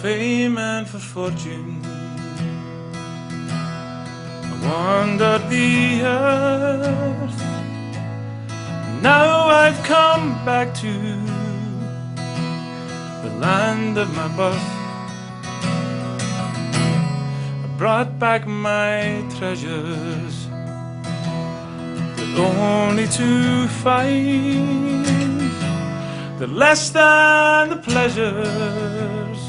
fame and for fortune. I wandered the earth. Now I've come back to the land of my birth. I brought back my treasures, but only to find that less than the pleasures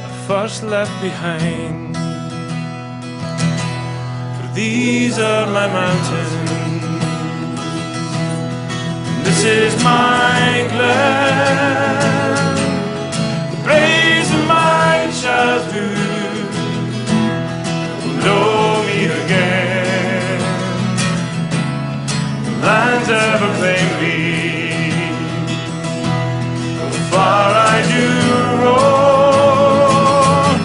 I first left behind. For these are my mountains, this is my glen, the praise of my childhood will know me again. The lands ever claimed me, far I do roam,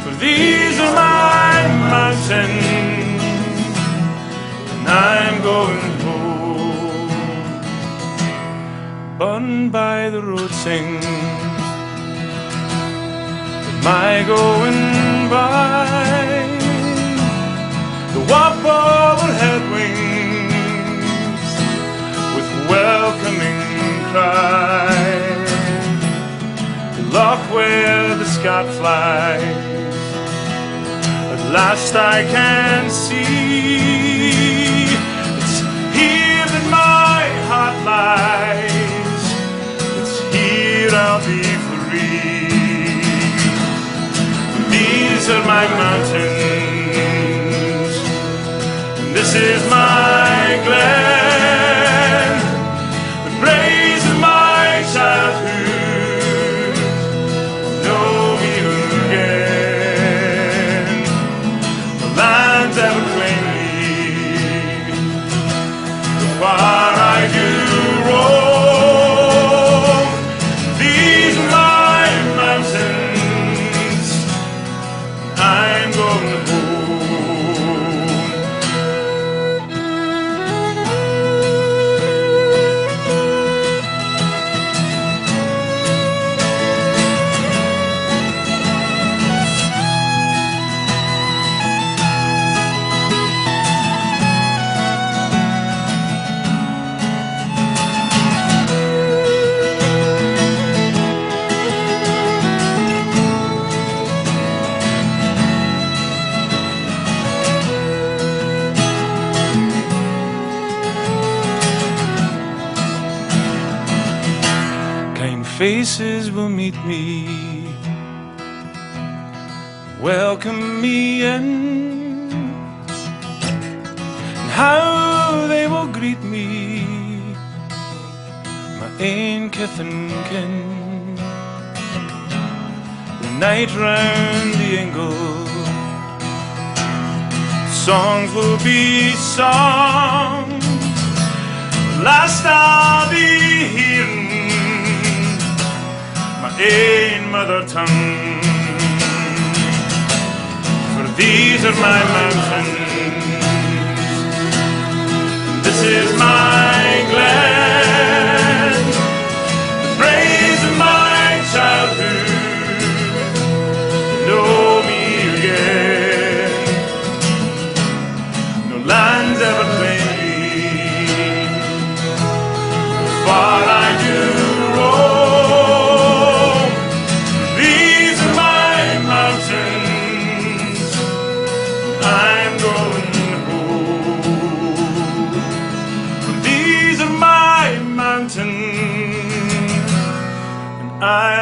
for these are my mountains, and I'm going home. Burned by the road sings, am I going by? The warp overhead wings with welcoming cry. Loch where the scot flies, at last I can see. It's here that my heart lies, it's here I'll be free. These are my mountains, and this is my glen, the praise of my childhood. Far I do roam, these are my mountains, I'm going faces will meet me, welcome me in, and how they will greet me, my ain kith and kin. The night round the ingle, songs will be sung, last I'll be hearing my ain mother tongue. For these are my mountains, this is my glen, the praise of my childhood know me again. No lands ever claim me, far I do roam. I